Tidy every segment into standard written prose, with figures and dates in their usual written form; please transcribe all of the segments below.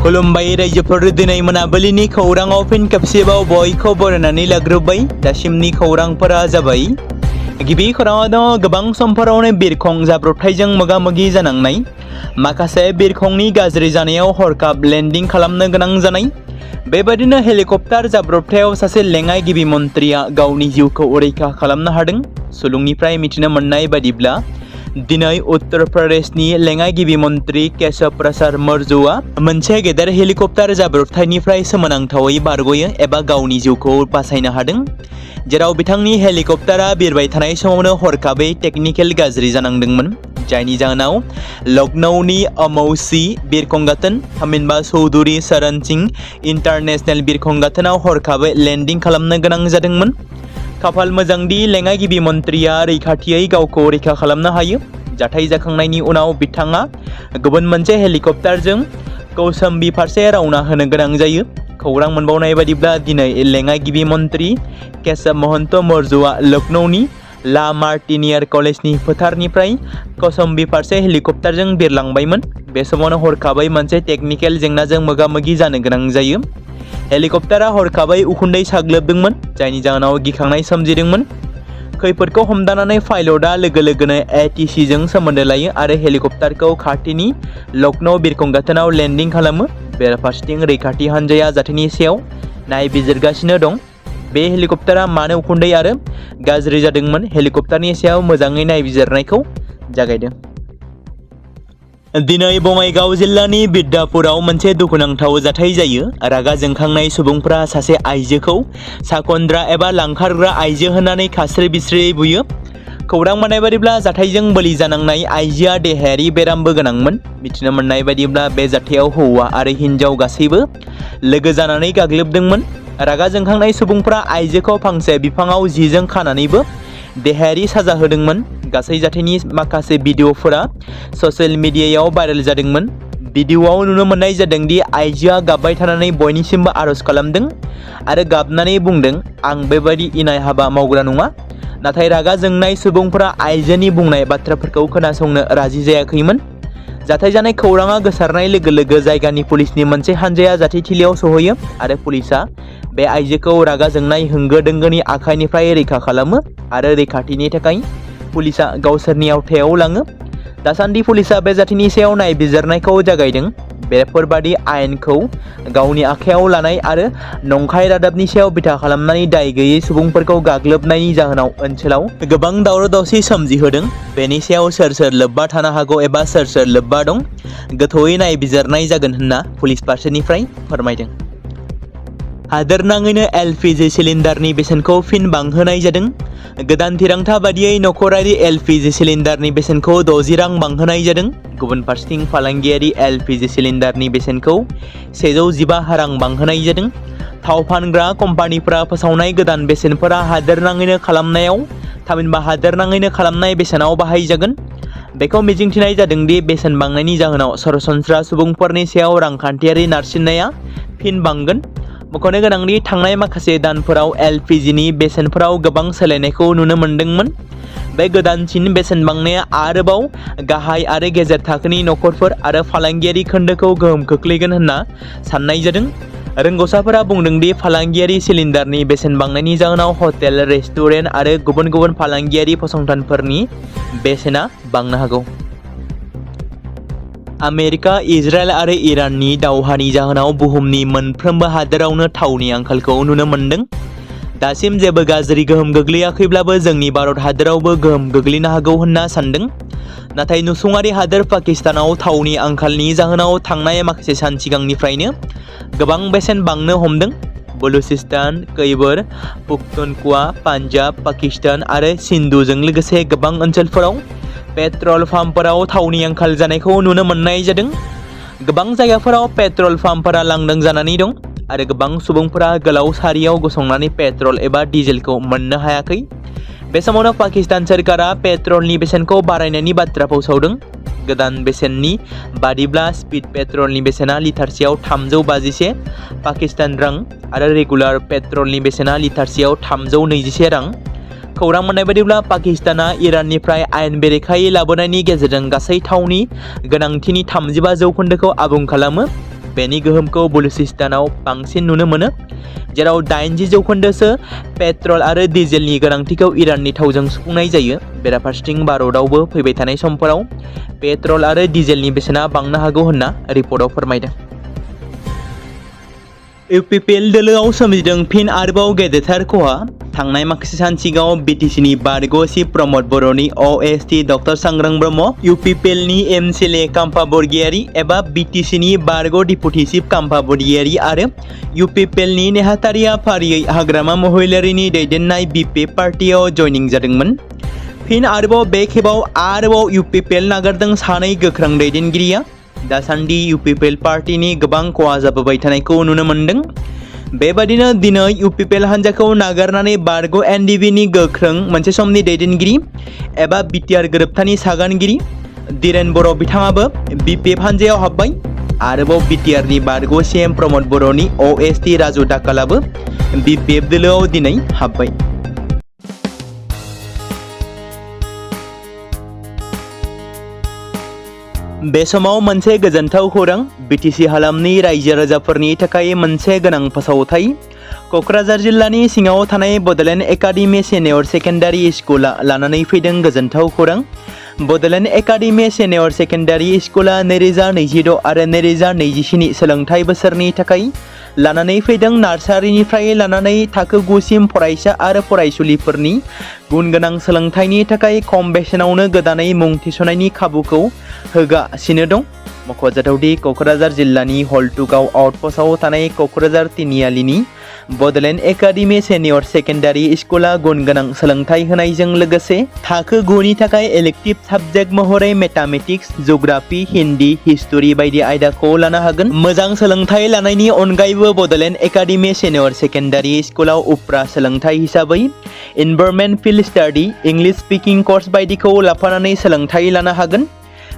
खुलुमबाय रायजोफोर दिनै मोनाबिलिनि खौराङाव फिन खेबसेबाव बयखौ बरायनानै लाग्रोबाय। दासिमनि खौरांफोरा जाबाय। गिबि खौराङाव दङ गोबां समफोरावनो बिरखं जाब्रबथायजों मोगा-मोगि जानांनाय, माखासे बिरखंनि गाज्रि जानायाव हरखाब लेन्डिं खालामनो गोनां जानाय। बेबायदिनो हेलिकप्टार जाब्रबथायाव सासे लेङाइ गिबि मन्थ्रिया गावनि जिउखौ रैखा खालामनो हादों। सुलुंनिफ्राय मिथिनो मोननाय बादिब्ला दिनै उत्तर प्रदेशनि लेङाइ गिबि मन्थ्रि केशव प्रसाद मौर्यआ मोनसे गेदेर हेलिकप्टार जाब्रबथायनिफ्राय सोमोनांथावै बारग'यो एबा गावनि जिउखौ बासायनो हादों, जेराव बिथांनि हेलिकप्टारा बिरबाय थानाय समावनो हरखाबै टेकनिकेल गाज्रि जानांदोंमोन, जायनि जाहोनाव लखनऊनि अमौसी बिरखं गाथोन थामहिनबा चौधरी चरण सिंह इन्टारनेशनेल बिरखं गाथोनाव हरखाबै लेन्डिं खालामनो गोनां जादोंमोन। खाफाल मोजांदि लेङाइ गिबि मन्थ्रिया रैखाथियै गावखौ रैखा खालामनो हायो। जाथाय जाखांनायनि उनाव बिथाङा गुबुन मोनसे हेलिकप्टारजों कौशाम्बी फारसे रवाना होनो गोनां जायो। खौरां मोनबावनाय बादिब्ला दिनै लेङाइ गिबि मन्थ्रि केशव महन्त मौर्यआ लखनऊनि ला मार्टिनियर कलेजनि फोथारनिफ्राय कौशाम्बी फारसे हेलिकप्टारजों बिरलांबायमोन। बे समावनो हरखाबै मोनसे टेकनिकेल जेंनाजों मोगा-मोगि जानो गोनां जायो। हेलिकप्टारा हरखाबै उखुन्दै साग्लोबदोंमोन, जायनि जाहोनाव गिखांनाय सोमजिदोंमोन। खैफोदखौ हमदांनानै पाइलटआ लोगो लोगोनो ATCजों सोमोन्दो लायो आरो हेलिकप्टारखौ खाथिनि लखनऊ बिरखं गाथोनाव लेन्डिं खालामो। बेराफारसेथिं रैखाथि हान्जाया जाथायनि सायाव नायबिजिरगासिनो दं। बे हेलिकप्टारा मानो उखुन्दै आरो गाज्रि जादोंमोन, हेलिकप्टारनि सायाव मोजाङै नायबिजिरनायखौ जागायदों। दिनै बङाइगाव जिल्लानि बिद्यापुराव मोनसे दुखुनांथाव जाथाय जायो। रागा जोंखांनाय सुबुंफ्रा सासे आइजोखौ साखन्द्रा एबा लांखारग्रा आइजो होननानै खास्रि-बिस्रियै बुयो। खौरां मोननाय बादिब्ला जाथायजों बोलि जानांनाय आइजोआ देहायारि बेरामबो गोनांमोन। मिथिनो मोननाय बादिब्ला बे जाथायाव हौवा आरो हिन्जाव गासैबो लोगो जानानै गाग्लोबदोंमोन। रागा जोंखांनाय सुबुंफ्रा आइजोखौ फांसे बिफाङाव जिजों खानानैबो देहायारि साजा होदोंमोन। गासै जाथायनि माखासे भिडिअफोरा ससियेल मिडियायाव भाइरेल जादोंमोन। भिडिअआव नुनो मोननाय जादोंदि आइजोआ गाबबाय थानानै बयनिसिमबो आरज खालामदों आरो गाबनानै बुंदों, "आं बेबायदि इनाय हाबा मावग्रा नङा।" नाथाय रागा जोंनाय सुबुंफोरा आइजोनि बुंनाय बाथ्राफोरखौ खोनासंनो राजि जायाखैमोन। जाथाय जानाय खौराङा गोसारनाय लोगो लोगो जायगानि पुलिसनि मोनसे हानजाया जाथायथिलियाव सौहैयो आरो पुलिसआ बे आइजोखौ रागा जोंनाय होंगो-दोंगोनि आखाइनिफ्राय रैखा खालामो आरो रैखाथिनि थाखाय पुलिसआ गावसोरनि आवथायाव लाङो। दासान्दि पुलिसआ बे जाथायनि सायाव नायबिजिरनायखौ जागायदों। बेफोरबादि आयेनखौ गावनि आखायाव लानाय आरो नंखाय रादाबनि सायाव बिथा खालामनानै दाय गैयै सुबुंफोरखौ गाग्लोबनायनि जाहोनाव ओनसोलाव गोबां दावराव-दावसि सोमजिहोदों। बेनि सायाव सोर सोर लोब्बा थानो हागौ एबा सोर सोर लोब्बा दं, गोथौयै नायबिजिरनाय जागोन होनना पुलिस फारसेनिफ्राय फोरमायदों। हादोरनाङैनो LPG सिलिन्डारनि बेसेनखौ फिन बांहोनाय जादों। गोदान थिरांथा बादियै नखरारि LPG सिलिन्डारनि बेसेनखौ 60 रां बांहोनाय जादों। गुबुन फारसेथिं फालांगियारि LPG सिलिन्डारनि बेसेनखौ 115 रां बांहोनाय जादों। थाव फानग्रा कम्पानिफोरा फोसावनाय गोदान बेसेनफोरा हादोरनाङैनो खालामनाय बेसेनाव बाहायजागोन। बेखौ मिजिंथिनाय जादोंदि बेसेन बांनायनि जाहोनाव सरासनस्रा सुबुंफोरनि सायाव रांखान्थियारि नारसिननाया फिन बांगोन। मख'नो गोनांदि थांनाय माखासे दानफोराव LPGनि बेसेनफोराव गोबां सोलायनायखौ नुनो मोनदोंमोन। बे गोदानसिन बेसेन बांनाया आरोबाव गाहाय आरो गेजेर थाखोनि नखरफोर आरो फालांगियारि खोन्दोखौ गोहोम खोख्लैगोन होनना साननाय जादों। रोंग'साफोरा बुंदोंदि फालांगियारि सिलिन्डारनि बेसेन बांनायनि जाहोनाव हटेल, रेस्टुरेन्ट आरो गुबुन गुबुन फालांगियारि फसंथानफोरनि बेसेना बांनो हागौ। आमेरिका, इजराइल आरो इराननि दावहानि जाहोनाव बुहुमनि मोनफ्रोमबो हादोरावनो थावनि आंखालखौ नुनो मोनदों। दासिम जेबो गाज्रि गोहोम गोग्लैयाखैब्लाबो जोंनि भारत हादोरावबो गोहोम गोग्लैनो हागौ होनना सानदों। नाथाय नसुंआरि हादोर पाकिस्तानाव थावनि आंखालनि जाहोनाव थांनाय माखासे सान सिगांनिफ्रायनो गोबां बेसेन बांनो हमदों। बलुचिस्तान, खैबर पख्तूनख्वा, पान्जाब, पाकिस्तान आरो सिन्धुजों लोगोसे गोबां ओनसोलफोराव पेट्रल पाम्पफोराव थावनि आंखाल जानायखौ नुनो मोननाय जादों। गोबां जायगाफोराव पेट्रल पाम्पफोरा लांदां जानानै दं आरो गोबां सुबुंफोरा गोलाव सारियाव गसंनानै पेट्रल एबा डिजेलखौ मोननो हायाखै। बे समावनो पाकिस्तान सोरखारा पेट्रलनि बेसेनखौ बारायनायनि बाथ्रा फोसावदों। गोदान बेसेननि बादिब्ला स्पिड पेट्रलनि बेसेना लिटारसेयाव 351 पाकिस्तान रां आरो रेगुलार पेट्रलनि बेसेना लिटारसेयाव 321 रां। खौरां मोननाय बादिब्ला पाकिस्ताना इराननिफ्राय आयेन बेरेखायै लाबोनायनि गेजेरजों गासै थावनि गोनांथिनि 35% आबुं खालामो। बेनि गोहोमखौ बलुचिस्तानाव बांसिन नुनो मोनो, जेराव 80% पेट्रल आरो डिजेलनि गोनांथिखौ इराननि थावजों सुफुंनाय जायो। बेराफारसेथिं भारतआवबो फैबाय थानाय समफोराव पेट्रल आरो डिजेलनि बेसेना बांनो हागौ होनना रिपर्टआव फोरमायदों। इउपिपिएल दोलोआव सोमजिदों फिन आरोबाव गेदेरथार खहा। थांनाय माखासे सान सिगाङाव बिटिसिनि बारग' चिफ प्रमद बर'नि अएसटि डक्टर सांग्रां ब्रह्म, इउपिपिएलनि एमसिएलए काम्फा बरगयारी एबा बिटिसिनि बारग' डिपुटि चिफ काम्फा बरगयारी आरो इउपिपिएलनि नेहाथारिया फारियै हाग्रामा महिलारिनि दैदेननाय बिपि पार्टियाव जयनिं जादोंमोन। फिन आरोबाव बे खेबाव आरोबाव इउपिपिएल नागारदों सानै गोख्रों दैदेनगिरिया। दासान्दि इउपिपिएल पार्टिनि गोबां खहा जाबोबाय थानायखौ नुनो मोन्दों। बेबादिनो दिनै इउपिपिएल हान्जाखौ नागारनानै बारग' एनडिबिनि गोख्रों मोनसे समनि दैदेनगिरि एबा बिटिआर गोरोबथानि सागानगिरि धीरेन बर' बिथाङाबो बिपिएफ हान्जायाव हाबबाय। आरोबाव बिटिआरनि बारग' सिएम प्रमद बर'नि अएसटि राजु दाकालाबो बिपिएफ दोलोआव दिनै हाबबाय। बे समाव मोनसे गोजोनथाव खौरां, बिटिसि हालामनि रायजो राजाफोरनि थाखाय मोनसे गोनां फोसावथाय। क'क्राझार जिल्लानि सिङाव थानाय बड'लेण्ड एकाडेमि सिनियर सेकेन्डारि स्कुला लानानै फैदों गोजोनथाव खौरां। बड'लेण्ड एकाडेमि सिनियर सेकेन्डारि स्कुला 2026 आरो 2027 सोलोंथाइ बोसोरनि थाखाय लानानै फैदों नार्सारिनिफ्राय लानानै थाखो 9 सिम फरायसा आरो फरायसुलिफोरनि गुनगोनां सोलोंथाइनि थाखाय खम बेसेनावनो गोदानै मुं थिसननायनि खाबुखौ होगासिनो दं। मख'जाथावदि क'क्राझार जिल्लानि हल्टुगाव आउटपस्टआव थानाय क'क्राझार तिनिआलिनि बड'लेण्ड एकाडेमि सिनियर सेकेन्डारि स्कुला गुनगोनां सोलोंथाइ होनायजों लोगोसे थाखो 9 नि थाखाय इलेक्टिभ साबजेक्ट महरै मेथामेटिक्स, जिअ'ग्राफि, हिन्दी, हिस्टरि बायदि आयदाखौ लानो हागोन। मोजां सोलोंथाइ लानायनि अनगायैबो बड'लेण्ड एकाडेमि सिनियर सेकेन्डारि स्कुलाव उफ्रा सोलोंथाइ हिसाबै environment field study, English speaking course बायदिखौ लाफानानै सोलोंथाइ लानो हागोन।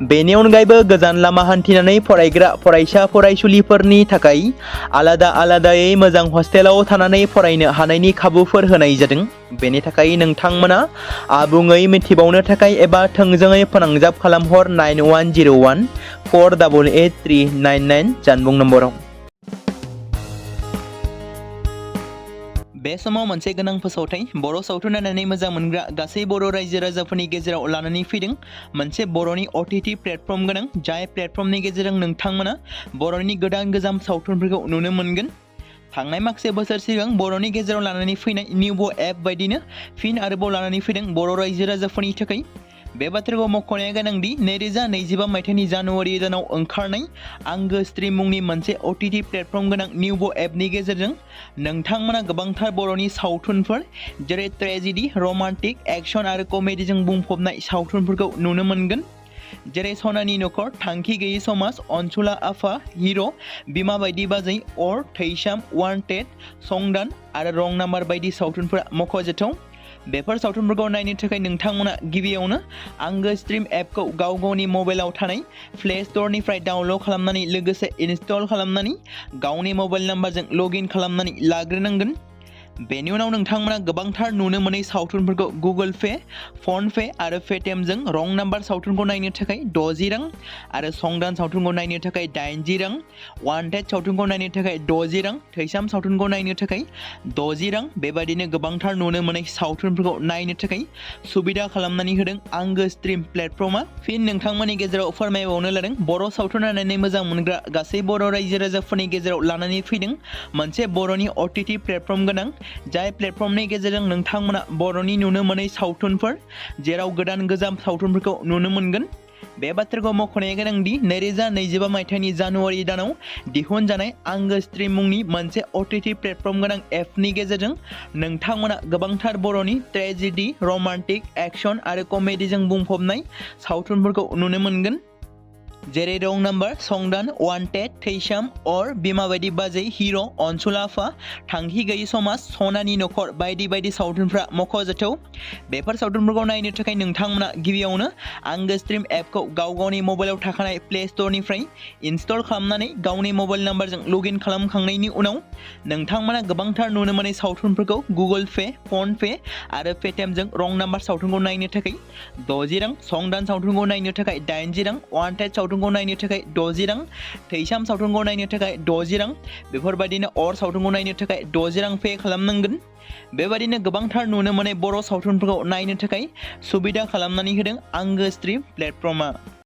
बेनि अनगायैबो गोजान लामा हान्थिनानै फरायग्रा फरायसा फरायसुलिफोरनि थाखाय आलादा आलादायै मोजां हस्टेलाव थानानै फरायनो हानायनि खाबुफोर होनाय जादों। बेनि थाखाय नोंथांमोना आबुङै मिथिबावनो थाखाय एबा थोंजोङै फोनांजाब खालामहर 9101 488 399 जानबुं नम्बराव। बे समाव मोनसे गोनां फोसावथाय, बर' सावथुन नायनानै मोजां मोनग्रा गासै बर' रायजो राजाफोरनि गेजेराव लानानै फैदों मोनसे बर'नि OTT प्लेटफर्म गोनां, जाय प्लेटफर्मनि गेजेरजों नोंथांमोना बर'नि गोदान सावथुनफोरखौ नुनो मोनगोन। थांनाय माखासे बोसोर सिगां बर'नि गेजेराव लानानै फैनाय निउबो एप बायदिनो फिन आरोबाव लानानै फैदों बर' रायजो राजाफोरनि थाखाय। बे बाथ्राखौ मख'नाया गोनांदि 2025 मायथाइनि जानुवारि दानाव ओंखारनाय आंगो स्ट्रिम मुंनि मोनसे OTT प्लेटफर्म गोनां निउबो एपनि गेजेरजों नोंथांमोना गोबांथार बर'नि सावथुनफोर जेरै ट्रेजेडि, रमान्टिक, एक्शन आरो कमेडिजों बुंफबनाय सावथुनफोरखौ नुनो मोनगोन। जेरै सनानि नखर, थांखि गैयै समाज, अनसुला आफा, हिर', बिमा बायदि बाजै, अर, थैसाम, वान्टेड, संदान आरो रं नाम्बार बायदि सावथुनफोरा मख'जाथाव। बेफोर सावथुनफोरखौ नायनो थाखाय नोंथांमोना गिबियावनो आंगो स्ट्रिम एपखौ गाव गावनि मबाइलाव थानाय प्ले स्ट'रनिफ्राय डाउनल'ड खालामनानै लोगोसे इनस्टल खालामनानै गावनि मबाइल नाम्बारजों लगइन खालामनानै लाग्रोनांगोन। बेनि उनाव नोंथांमोना गोबांथार नुनो मोनै सावथुनफोरखौ गुगोल पे, फन पे आरो पेटिएमजों रं नाम्बार सावथुनखौ नायनो थाखाय 60 रां आरो संदान सावथुनखौ नायनो थाखाय 80 रां, वान्टेड सावथुनखौ नायनो थाखाय 60 रां, थैसाम सावथुनखौ नायनो थाखाय 60 रां, बेबादिनो गोबांथार नुनो मोनै सावथुनफोरखौ नायनो थाखाय सुबिदा खालामनानै होदों आंगो स्ट्रिम प्लेटफर्मा। फिन नोंथांमोननि गेजेराव फोरमायबावनो लादों बर' सावथुन नायनानै मोजां मोनग्रा गासै बर' रायजो राजाफोरनि गेजेराव लानानै फैदों मोनसे बर'नि OTT प्लेटफर्म गोनां, जाय प्लेटफर्मनि गेजेरजों नोंथांमोना बर'नि नुनो मोनै सावथुनफोर जेराव गोदान गोजाम सावथुनफोरखौ नुनो मोनगोन। बे बाथ्राखौ मख'नाया गोनांदि 2025 मायथाइनि जानुवारि दानाव दिहुनजानाय आंगो स्ट्रिम मुंनि मोनसे OTT प्लेटफर्म गोनां एपनि गेजेरजों नोंथांमोना गोबांथार बर'नि ट्रेजेडि, रमान्टिक, एक्शन आरो कमेडिजों बुंफबनाय सावथुनफोरखौ नुनो मोनगोन। जेरै रं नाम्बार, संदान, वान्टेड, थैसाम, अर, बिमा बायदि बाजै, हिर', अनसुला आफा, थांखि गैयै समाज, सनानि नखर बायदि बायदि सावथुनफ्रा मख'जाथाव। बेफोर सावथुनफोरखौ नायनो थाखाय नोंथांमोना गिबियावनो आंगो स्ट्रिम एपखौ गाव गावनि मबाइलाव थाखानाय प्ले स्ट'रनिफ्राय इनस्टल खालामनानै गावनि मबाइल नाम्बारजों लगइन खालामखांनायनि उनाव नोंथांमोना गोबांथार नुनो मोनै सावथुनफोरखौ गुगोल पे, फन पे आरो पेटिएमजों रं नाम्बार सावथुनखौ नायनो थाखाय 60 रां, संदान सावथुनखौ नायनो थाखाय 80 रां, वान्टेड सावथुन सावथुनखौ नायनो थाखाय 60 रां, थैसाम सावथुनखौ नायनो थाखाय 60 रां, बेफोरबायदिनो अर सावथुनखौ नायनो थाखाय 60 रां पे खालामनांगोन। बेबायदिनो गोबांथार नुनो मोननाय बर' सावथुनफोरखौ नायनो थाखाय सुबिदा खालामनानै होदों आंगो स्ट्रिम प्लेटफर्मआ।